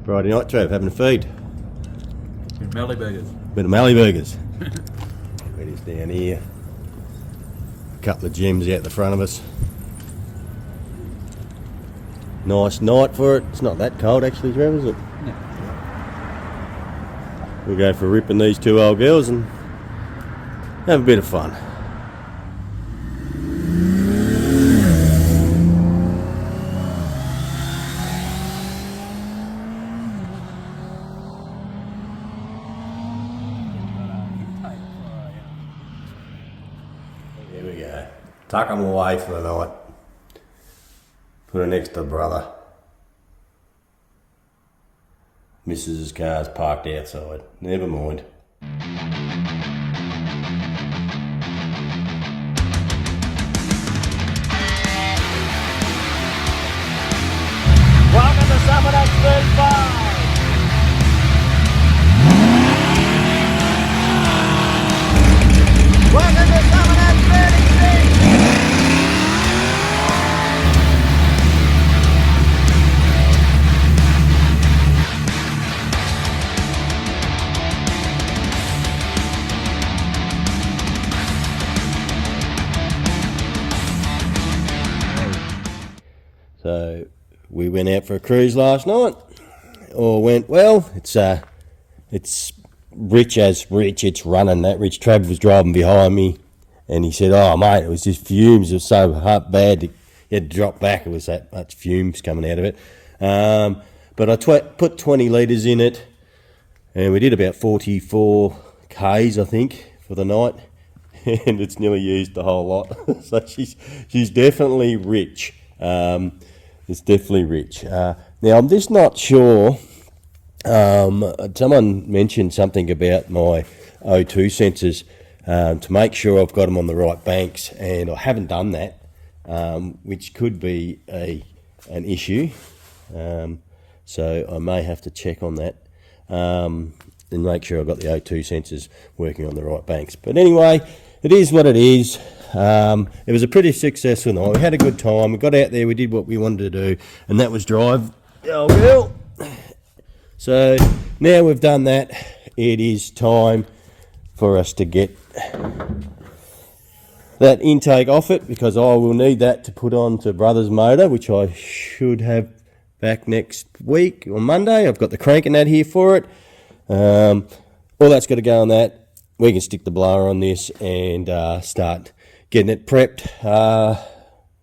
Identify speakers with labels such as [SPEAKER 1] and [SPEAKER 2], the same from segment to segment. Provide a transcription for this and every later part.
[SPEAKER 1] Friday night, Trev, having a feed.
[SPEAKER 2] Mallee burgers.
[SPEAKER 1] Bit of Mallee burgers. It is down here. A couple of gems out the front of us. Nice night for it. It's not that cold actually, Trev, is it?
[SPEAKER 2] No.
[SPEAKER 1] We'll go for ripping these two old girls and have a bit of fun. Here we go. Tuck them away for the night. Put her next to brother. Mrs.'s car's parked outside. Never mind.
[SPEAKER 3] Welcome to Summer X 35. Welcome to Summer X 36.
[SPEAKER 1] So we went out for a cruise last night. All went well. It's Rich as Rich. It's running that. Rich Trav was driving behind me, and he said, "Oh mate, it was just fumes. It was so bad. You had to drop back. It was that much fumes coming out of it." But I put 20 litres in it, and we did about 44 k's, I think, for the night, and it's nearly used the whole lot. So she's definitely rich. It's definitely rich. Now I'm just not sure. Someone mentioned something about my O2 sensors to make sure I've got them on the right banks, and I haven't done that, which could be an issue. So I may have to check on that and make sure I've got the O2 sensors working on the right banks. But anyway, it is what it is. It was a pretty successful night. We had a good time. We got out there, we did what we wanted to do, and that was drive the old girl. So now we've done that, it is time for us to get that intake off it, because I will need that to put on to brother's motor, which I should have back next week on Monday. I've got the crank and that here for it. All that's got to go on that. We can stick the blower on this and start getting it prepped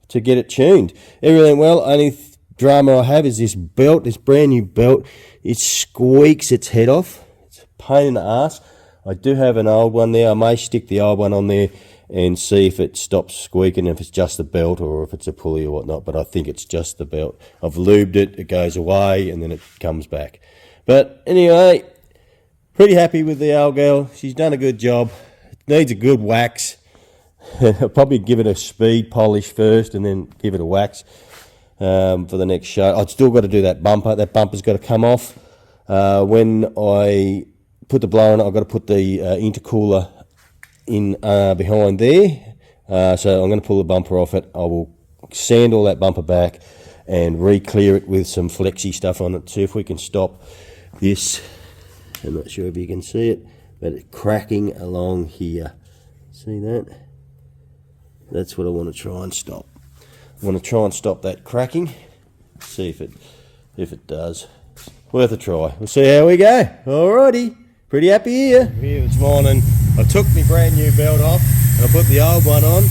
[SPEAKER 1] to get it tuned. Everything well. Only drama I have is this belt, this brand new belt. It squeaks its head off. It's a pain in the ass. I do have an old one there. I may stick the old one on there and see if it stops squeaking, if it's just the belt or if it's a pulley or whatnot, but I think it's just the belt. I've lubed it, it goes away and then it comes back. But anyway, pretty happy with the old girl. She's done a good job. It needs a good wax. I'll probably give it a speed polish first and then give it a wax for the next show. I've still got to do that bumper. That bumper's got to come off. When I put the blower on it, I've got to put the intercooler in behind there. So I'm going to pull the bumper off it. I will sand all that bumper back and re-clear it with some flexi stuff on it. See if we can stop this. I'm not sure if you can see it, but it's cracking along here. See that? That's what I want to try and stop. I want to try and stop that cracking. See if it does. Worth a try. We'll see how we go. Alrighty. Pretty happy here. Here this morning, I took my brand new belt off and I put the old one on,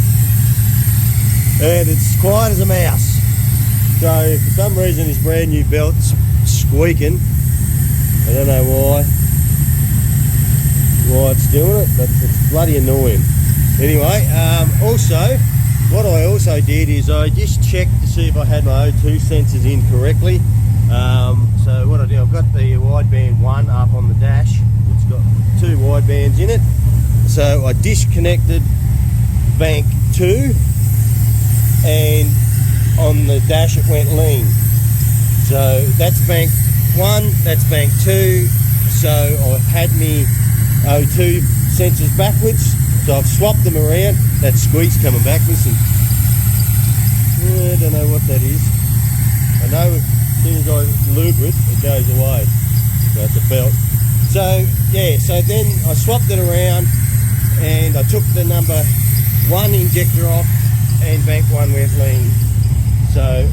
[SPEAKER 1] and it's quiet as a mouse. So for some reason this brand new belt's squeaking. I don't know why it's doing it, but it's bloody annoying. Anyway, also, what I also did is I just checked to see if I had my O2 sensors in correctly. So what I did, I've got the wideband 1 up on the dash. It's got 2 widebands in it. So I disconnected bank 2, and on the dash it went lean. So that's bank 1, that's bank 2. So I've had me O2 sensors backwards. So I've swapped them around. That squeak's coming back. Listen. I don't know what that is. I know soon as I lube it goes away. So it's a belt. So yeah, so then I swapped it around and I took the number 1 injector off and bank 1 went lean. So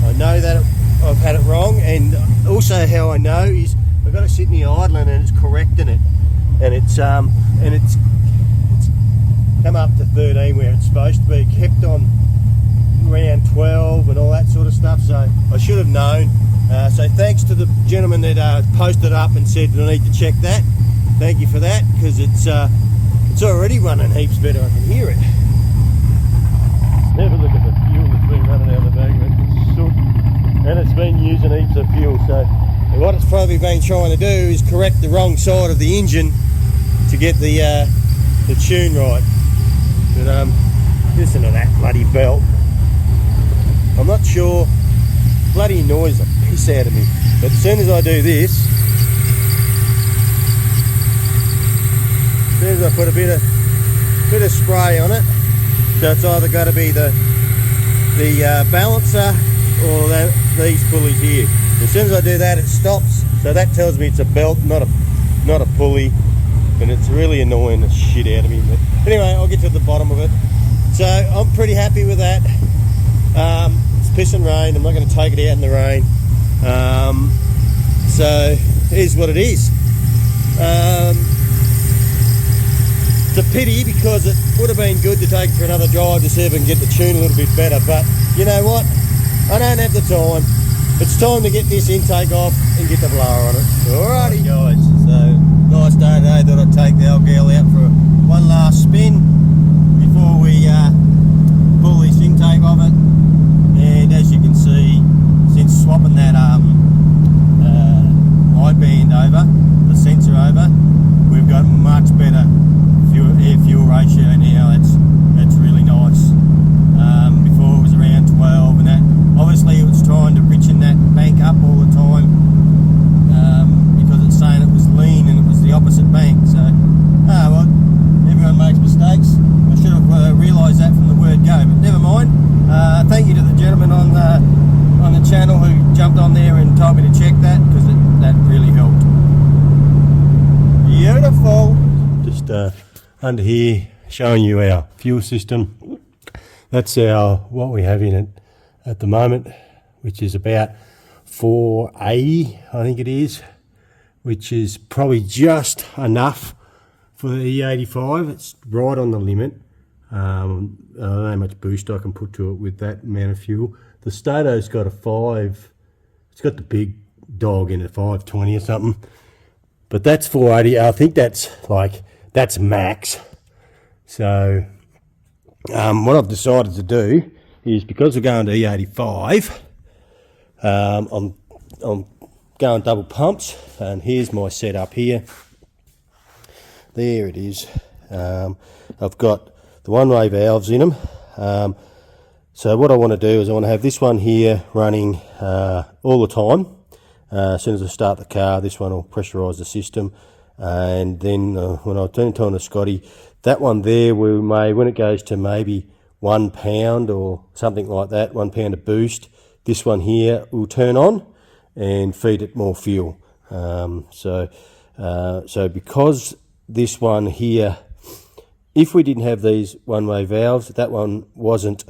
[SPEAKER 1] I know that I've had it wrong, and also how I know is I've got it sitting here idling and it's correcting it, and it's come up to 13 where it's supposed to be, kept on around 12 and all that sort of stuff, so I should have known. So thanks to the gentleman that posted up and said I need to check that. Thank you for that, because it's already running heaps better. I can hear it. Never look at the fuel that's been running out of the back of it. It's soot, and it's been using heaps of fuel. So what it's probably been trying to do is correct the wrong side of the engine to get the tune right. But listen to that bloody belt. I'm not sure. Bloody annoys the piss out of me. But as soon as I do this, as soon as I put a bit of spray on it, so it's either got to be the balancer or these pulleys here. As soon as I do that, it stops. So that tells me it's a belt, not a pulley, and it's really annoying the shit out of me. But anyway, I'll get to the bottom of it. So I'm pretty happy with that. It's piss and rain. I'm not going to take it out in the rain. So here's what it is. It's a pity, because it would have been good to take it for another drive to see if I can get the tune a little bit better, but you know what? I don't have the time. It's time to get this intake off and get the blower on it. Alrighty guys, so nice day today. Thought I'd take the old girl out for one last spin before we pull this intake of it. And as you can see, since swapping that I-band over, the sensor over, we've got much better air-fuel ratio now. That's really nice. Before it was around 12, and that obviously it was trying to richen that bank up all the time, because it's saying it was lean and it was the opposite bank. So well, everyone makes mistakes. I should have realised that from the word go, but never mind. Thank you to the gentleman on the channel who jumped on there and told me to check that, because that really helped. Beautiful. Just under here, showing you our fuel system. That's what we have in it at the moment, which is about 480, I think it is, which is probably just enough for the E85. It's right on the limit. I don't know how much boost I can put to it with that amount of fuel. The Stato's got a 5, it's got the big dog in it, 520 or something. But that's 480. I think that's max. So what I've decided to do is, because we're going to E85, I'm going double pumps, and here's my setup here. There it is. I've got the one-way valves in them. So what I want to do is I want to have this one here running all the time. As soon as I start the car, this one will pressurise the system, and then when I turn it on to Scotty, that one there, we may, when it goes to maybe 1 pound or something like that, 1 pound of boost, this one here will turn on and feed it more fuel. So because this one here, if we didn't have these one-way valves, that one wasn't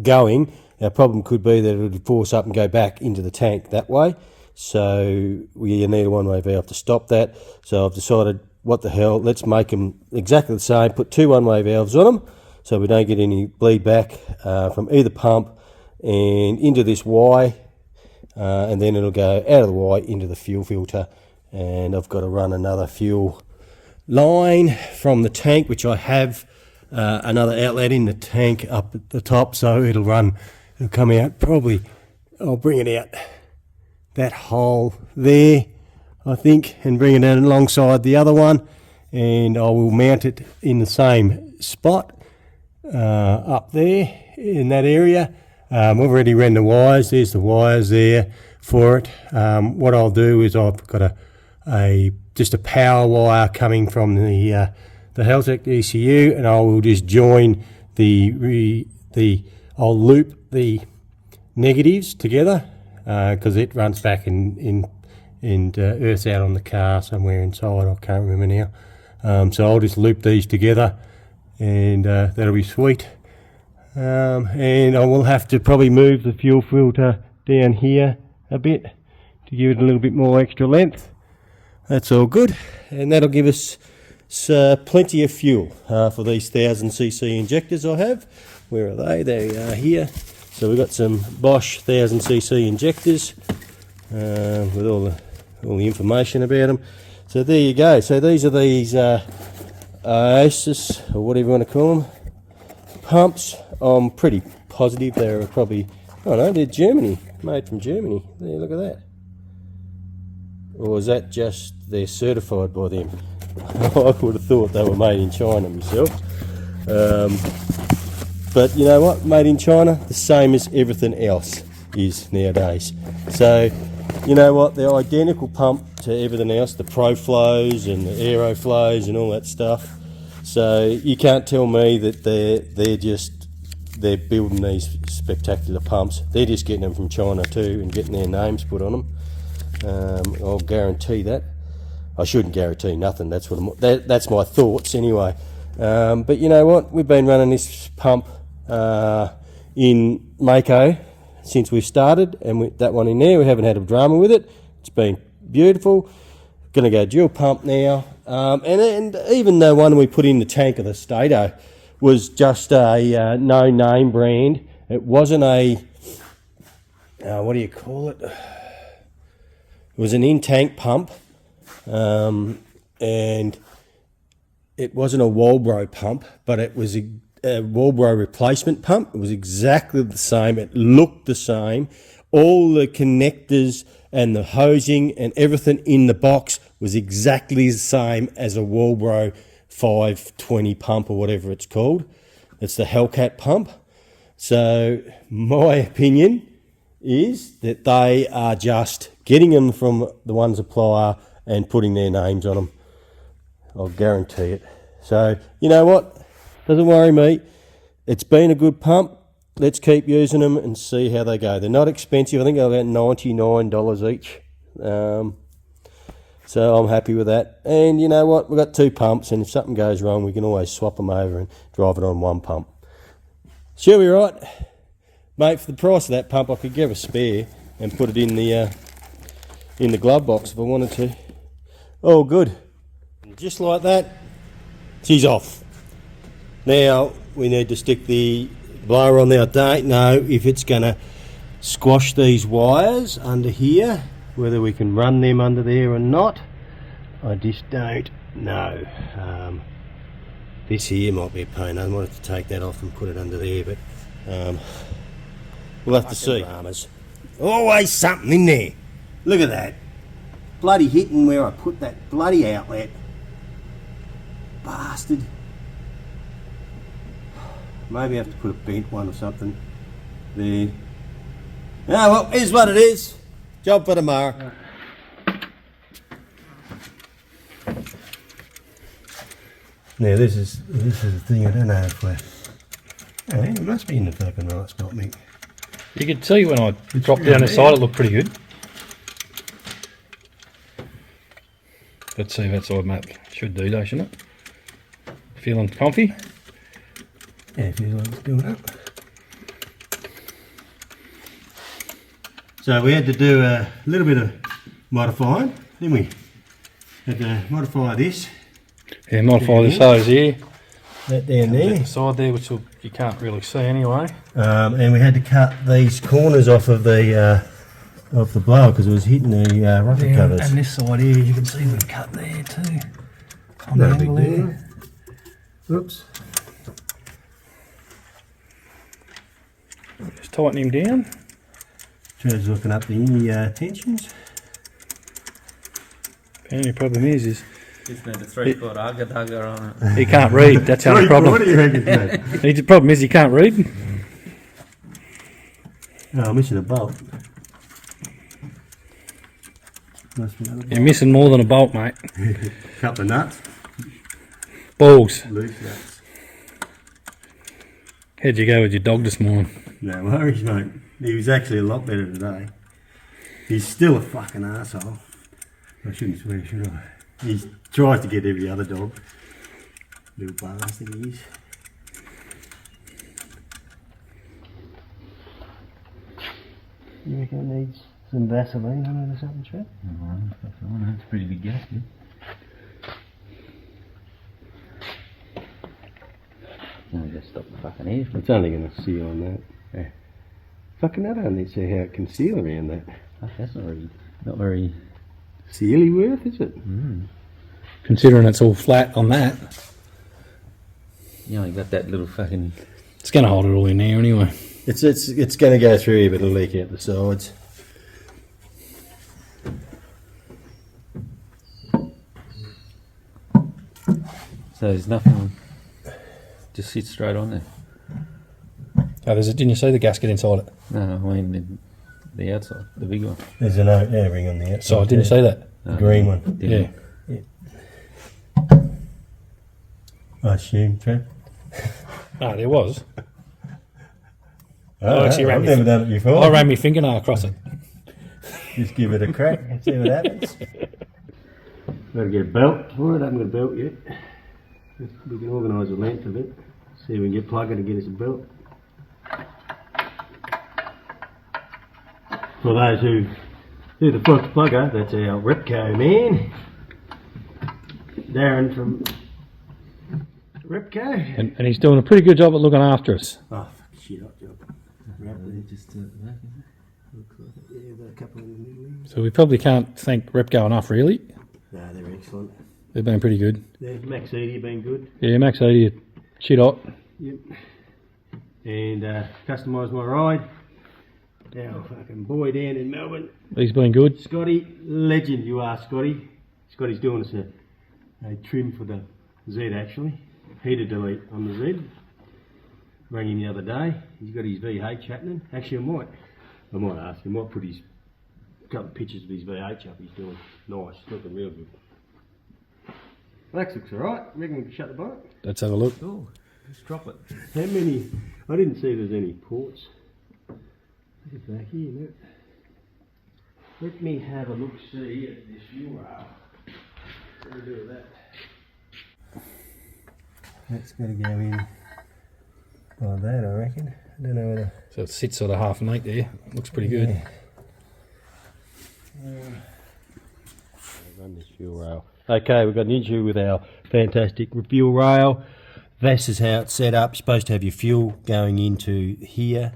[SPEAKER 1] going, our problem could be that it would force up and go back into the tank that way. So we need a one-way valve to stop that. So I've decided, what the hell, let's make them exactly the same, put 2 one-way valves on them so we don't get any bleed back from either pump and into this Y, and then it'll go out of the Y into the fuel filter. And I've got to run another fuel line from the tank, which I have another outlet in the tank up at the top, so it'll come out probably, I'll bring it out that hole there, I think, and bring it in alongside the other one, and I will mount it in the same spot up there in that area. I've already ran the wires. There's the wires there for it. What I'll do is I've got just a power wire coming from the Haltech ECU, and I will just join I'll loop the negatives together, because it runs back and earths out on the car somewhere inside. I can't remember now. So I'll just loop these together, and that'll be sweet. And I will have to probably move the fuel filter down here a bit to give it a little bit more extra length. That's all good, and that'll give us plenty of fuel for these 1000cc injectors I have. Where are they? They are here. So we've got some Bosch 1000cc injectors with all the information about them. So there you go. So these are these Oasis, or whatever you want to call them, pumps. I'm pretty positive they're probably, I don't know, they're Germany, made from Germany. There, look at that. Or is that just they're certified by them? I would have thought they were made in China myself. But you know what? Made in China, the same as everything else is nowadays. So, you know what? They're identical pump to everything else, the Pro Flows and the Aero Flows and all that stuff. So you can't tell me that they're building these spectacular pumps. They're just getting them from China too and getting their names put on them. I'll guarantee that. I shouldn't guarantee nothing. That's that's my thoughts anyway. But you know what? We've been running this pump in Mako since we started, and that one in there, we haven't had a drama with it. It's been beautiful. Going to go dual pump now. And even the one we put in the tank of the Stato was just a no-name brand. It wasn't a, what do you call it? It was an in-tank pump. And it wasn't a Walbro pump, but it was a Walbro replacement pump. It was exactly the same. It looked the same. All the connectors and the hosing and everything in the box was exactly the same as a Walbro 520 pump or whatever it's called. It's the Hellcat pump. So my opinion is that they are just getting them from the one supplier and putting their names on them. I'll guarantee it. So, you know what? Doesn't worry me. It's been a good pump. Let's keep using them and see how they go. They're not expensive. I think they're about $99 each. So I'm happy with that. And you know what? We've got two pumps, and if something goes wrong, we can always swap them over and drive it on one pump. She'll be right. Mate, for the price of that pump, I could give a spare and put it in the glove box if I wanted to. Oh, good. And just like that, she's off. Now we need to stick the blower on there. I don't know if it's going to squash these wires under here, whether we can run them under there or not. I just don't know. This here might be a pain. I might have to take that off and put it under there, but we'll have to see. Dramas. Always something in there. Look at that. Bloody hitting where I put that bloody outlet. Bastard. Maybe I have to put a bent one or something there. Oh well, here's what it is. Job for tomorrow. Now this is the thing. I don't know if we're. Oh, it must be in the fucking right spot, Mick.
[SPEAKER 4] You could see when I dropped down the side, it looked pretty good. Let's see if that side map should do though, shouldn't it? Feeling comfy?
[SPEAKER 1] Yeah, it feels like it's doing up. So we had to do a little bit of modifying, didn't we? Had to modify this.
[SPEAKER 4] Yeah, modify this hose here.
[SPEAKER 1] That down there.
[SPEAKER 4] The side there, which you can't really see anyway.
[SPEAKER 1] And we had to cut these corners off of the blower because it was hitting the rocker covers.
[SPEAKER 4] And this side here, you can see we've cut there too. On the angle there.
[SPEAKER 1] Oops.
[SPEAKER 4] Just tighten him down.
[SPEAKER 1] Joe's looking up the tensions.
[SPEAKER 4] The only problem is
[SPEAKER 2] Just need a 3-foot agger on it.
[SPEAKER 4] he can't read. That's the only problem.
[SPEAKER 1] What do you reckon, mate?
[SPEAKER 4] The problem is he can't read.
[SPEAKER 1] Oh, I'm missing a bolt. Must be another bolt.
[SPEAKER 4] You're missing more than a bolt, mate.
[SPEAKER 1] Couple of nuts.
[SPEAKER 4] Balls.
[SPEAKER 1] Loose nuts.
[SPEAKER 4] How'd you go with your dog this morning?
[SPEAKER 1] No worries, mate. He was actually a lot better today. He's still a fucking asshole. I shouldn't swear, should I? He tries to get every other dog. Little bastard he is. You reckon it needs some Vaseline on it or something, Trev?
[SPEAKER 2] No, it's pretty big gasket. No, just stop the fucking air.
[SPEAKER 1] It's only going to seal on that.
[SPEAKER 2] Yeah.
[SPEAKER 1] Fucking I don't see how it can seal around that.
[SPEAKER 2] Oh, that's not very.
[SPEAKER 1] Sealy worth, is it?
[SPEAKER 4] Considering it's all flat on that,
[SPEAKER 2] You only got that little fucking.
[SPEAKER 4] it's going to hold it all in there anyway.
[SPEAKER 1] It's going to go through here, but it'll leak out the sides.
[SPEAKER 2] So there's nothing. Just sits straight on there.
[SPEAKER 4] Oh, didn't you see the gasket inside it?
[SPEAKER 2] No, I mean the outside, the big one.
[SPEAKER 1] There's an O-ring on the outside.
[SPEAKER 4] So didn't you see that?
[SPEAKER 1] The green one.
[SPEAKER 4] Yeah.
[SPEAKER 1] I assume, Trev.
[SPEAKER 4] No, there was.
[SPEAKER 1] Oh,
[SPEAKER 4] actually ran
[SPEAKER 1] I've
[SPEAKER 4] me
[SPEAKER 1] never done it before.
[SPEAKER 4] I ran my fingernail across it.
[SPEAKER 1] Just give it a crack and see what happens. Got to get a belt for it. I haven't got a belt yet. We can organise the length of it. See if we can get Plugger to get us a belt. For those who the fuck's Plugger, that's our Repco man. Darren from Repco.
[SPEAKER 4] And he's doing a pretty good job at looking after us.
[SPEAKER 1] Oh, fuck, shit, hot job.
[SPEAKER 2] Just back,
[SPEAKER 1] Looks like it. Yeah, got a couple in the middle here.
[SPEAKER 4] So we probably can't thank Repco enough, really.
[SPEAKER 1] No, they're excellent.
[SPEAKER 4] They've been pretty good.
[SPEAKER 1] Max Edie been good.
[SPEAKER 4] Yeah, Max 80, shit hot.
[SPEAKER 1] Yep. And customised my ride. Now, fucking boy down in Melbourne,
[SPEAKER 4] He's been good.
[SPEAKER 1] Scotty, legend you are, Scotty. Scotty's doing us a trim for the Z actually. Heater delete on the Z. Rang him the other day. He's got his VH happening. Actually, I might ask him. I might put his couple of pictures of his VH up. He's doing nice, looking real good. That looks alright. Reckon we can shut the bonnet?
[SPEAKER 4] Let's have a look.
[SPEAKER 2] Oh, just drop it.
[SPEAKER 1] How many? I didn't see there's any ports. Look at back here, look. Let me have a look see at this fuel rail. What do we do with that? That's got to go in like that, I reckon. I don't know whether.
[SPEAKER 4] So it sits sort of half an 8 there. Looks pretty good.
[SPEAKER 1] Run this fuel rail. Okay, we've got an issue with our fantastic fuel rail. This is how it's set up. You're supposed to have your fuel going into here,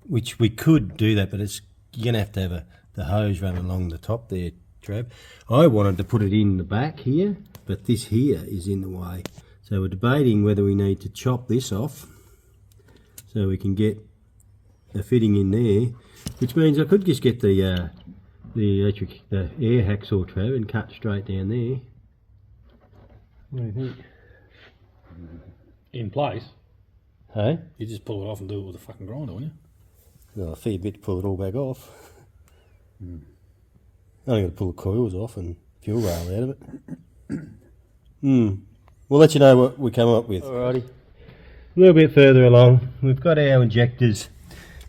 [SPEAKER 1] which we could do that, but you're going to have the hose run along the top there, Trav. I wanted to put it in the back here, but this here is in the way. So we're debating whether we need to chop this off so we can get a fitting in there, which means I could just get the air hacksaw, Trav, and cut straight down there. What do you think?
[SPEAKER 4] In place.
[SPEAKER 1] Hey?
[SPEAKER 4] You just pull it off and do it with a fucking grinder, wouldn't you?
[SPEAKER 1] No, a fair bit to pull it all back off. Only got to pull the coils off and fuel rail out of it. We'll let you know what we come up with. Alrighty. A little bit further along, we've got our injectors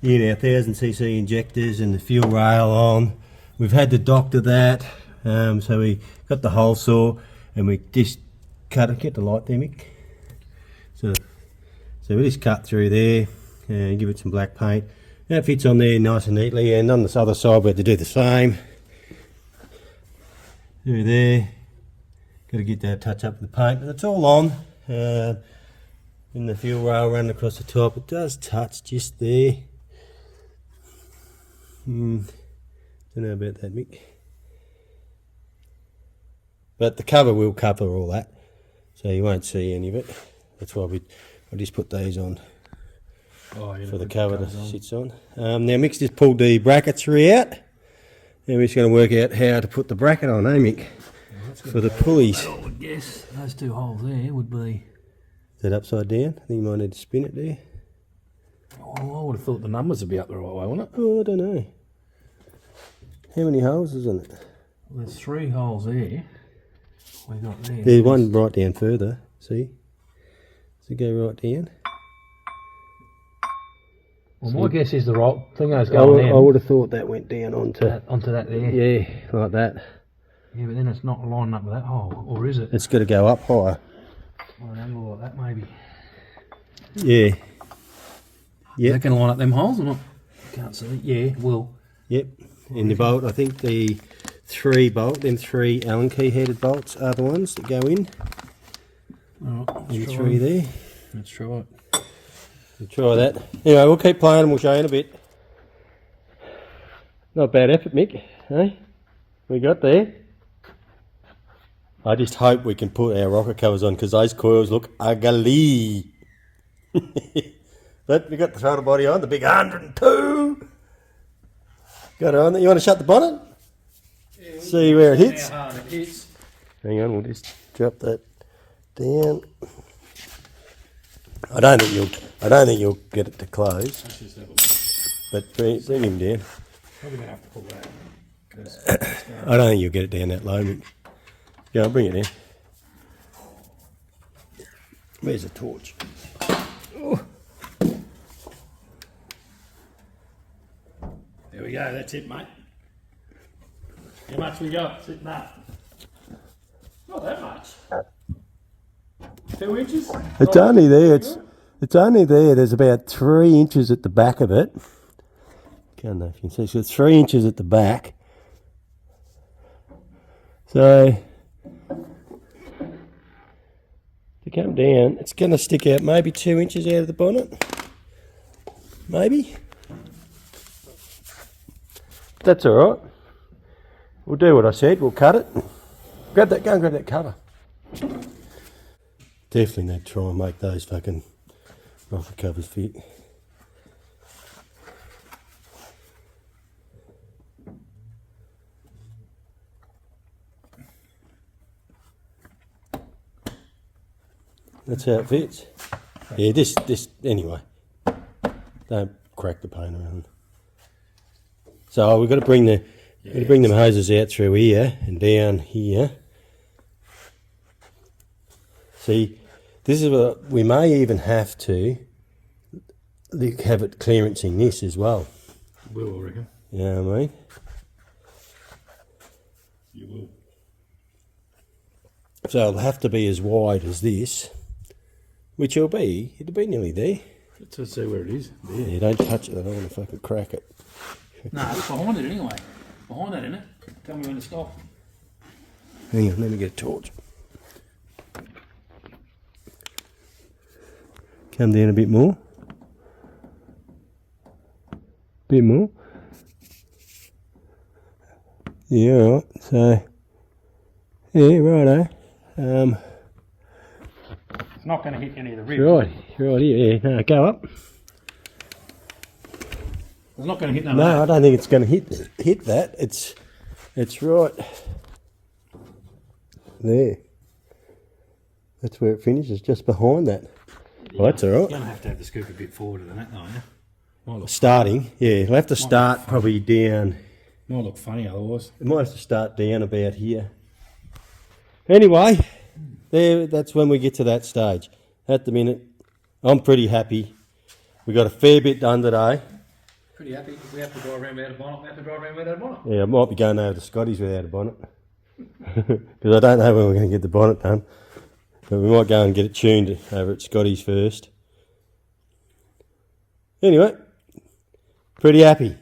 [SPEAKER 1] in, our 1000cc injectors and the fuel rail on. We've had to doctor that, so we got the hole saw and we just cut it. Get the light there, Mick. So we just cut through there and give it some black paint. That fits on there nice and neatly, and on this other side we had to do the same. Through there. Got to get that touch up with the paint, but it's all on. In the fuel rail running across the top, it does touch just there. Don't know about that, Mick. But the cover will cover all that, so you won't see any of it. That's why I just put these on for the cover to sit on. Now Mick's just pulled the bracketry out, and we're just going to work out how to put the bracket on, Mick? For the pulleys.
[SPEAKER 2] I would guess those two holes there would be.
[SPEAKER 1] Is that upside down? I think you might need to spin it there.
[SPEAKER 4] Oh, I would have thought the numbers would be up the right way, wouldn't it?
[SPEAKER 1] Oh, I don't know. How many holes is in it?
[SPEAKER 2] Well, there's 3 holes there. We got there.
[SPEAKER 1] There's one right down further, see? Does it go right down?
[SPEAKER 4] Well, my guess is the right thing is
[SPEAKER 1] I
[SPEAKER 4] going down.
[SPEAKER 1] would have thought that went down onto
[SPEAKER 4] Onto that there.
[SPEAKER 1] yeah, like that.
[SPEAKER 4] Yeah, but then it's not lining up with that hole, or is it?
[SPEAKER 1] It's got to go up higher.
[SPEAKER 4] On an angle like that, maybe.
[SPEAKER 1] Yeah.
[SPEAKER 4] Is
[SPEAKER 1] Yep.
[SPEAKER 4] that going to line up them holes or not? Can't see. Yeah, it will.
[SPEAKER 1] Yep. In the bolt, I think the 3 Allen key headed bolts are the ones that go in.
[SPEAKER 4] Alright,
[SPEAKER 1] And 3 there.
[SPEAKER 4] Let's try it.
[SPEAKER 1] We'll try that. Anyway, we'll keep playing and we'll show you in a bit. Not a bad effort, Mick. Hey? We got there. I just hope we can put our rocker covers on because those coils look ugly. But we got the throttle body on, the big 102. Got it on there. You want to shut the bonnet? Yeah, see where it hits?
[SPEAKER 4] How hard it hits.
[SPEAKER 1] Hang on, we'll just drop that down. I don't think you'll get it to close. But bring him down.
[SPEAKER 4] Probably going to have to pull that.
[SPEAKER 1] I don't think you'll get it down that low, Mick. Yeah, I'll bring it in. Where's the torch? Oh.
[SPEAKER 4] There we go, that's it, mate. How much we got sitting up? Not that much. 2 inches?
[SPEAKER 1] It's only there. It's only there. There's about 3 inches at the back of it. Can't know if you can see. So it's 3 inches at the back. So to come down, it's going to stick out maybe 2 inches out of the bonnet. Maybe. That's all right. We'll do what I said. We'll cut it. Grab that. Go and grab that cover. Definitely need to try and make those fucking rocker covers fit. That's how it fits. Yeah, this anyway. Don't crack the paint around. So we've got to bring them hoses out through here and down here. See, this is what we may even have to have it clearancing this as well.
[SPEAKER 4] Will, I reckon.
[SPEAKER 1] You know what I mean?
[SPEAKER 4] You will.
[SPEAKER 1] So it'll have to be as wide as this, which it'll be nearly there.
[SPEAKER 4] Let's see where it is. There.
[SPEAKER 1] Yeah, don't touch it, I don't want to fucking crack it.
[SPEAKER 4] No, it's behind it anyway. Behind that, isn't it? Tell me when to stop.
[SPEAKER 1] Hang on, let me get a torch. Come down a bit more. Bit more. Yeah, alright, so, yeah, righto.
[SPEAKER 4] It's not going to hit any of the ribs.
[SPEAKER 1] Right here, yeah, no, go up.
[SPEAKER 4] It's not going to hit none
[SPEAKER 1] No,
[SPEAKER 4] of
[SPEAKER 1] I
[SPEAKER 4] that.
[SPEAKER 1] don't think it's going to hit that. It's right there. That's where it finishes, just behind that. Well, that's all
[SPEAKER 4] You're
[SPEAKER 1] right.
[SPEAKER 4] going to have the scoop a bit forward than that, though, yeah? Might look,
[SPEAKER 1] Starting, yeah, we'll have to start probably down.
[SPEAKER 4] might look funny otherwise.
[SPEAKER 1] We might have to start down about here. Anyway, that's when we get to that stage. At the minute, I'm pretty happy. We got a fair bit done today.
[SPEAKER 4] Pretty happy. If we have to drive around without a bonnet, we have to drive around without a bonnet.
[SPEAKER 1] Yeah, I might be going over to Scotty's without a bonnet. Because I don't know when we're going to get the bonnet done. But we might go and get it tuned over at Scotty's first. Anyway, pretty happy.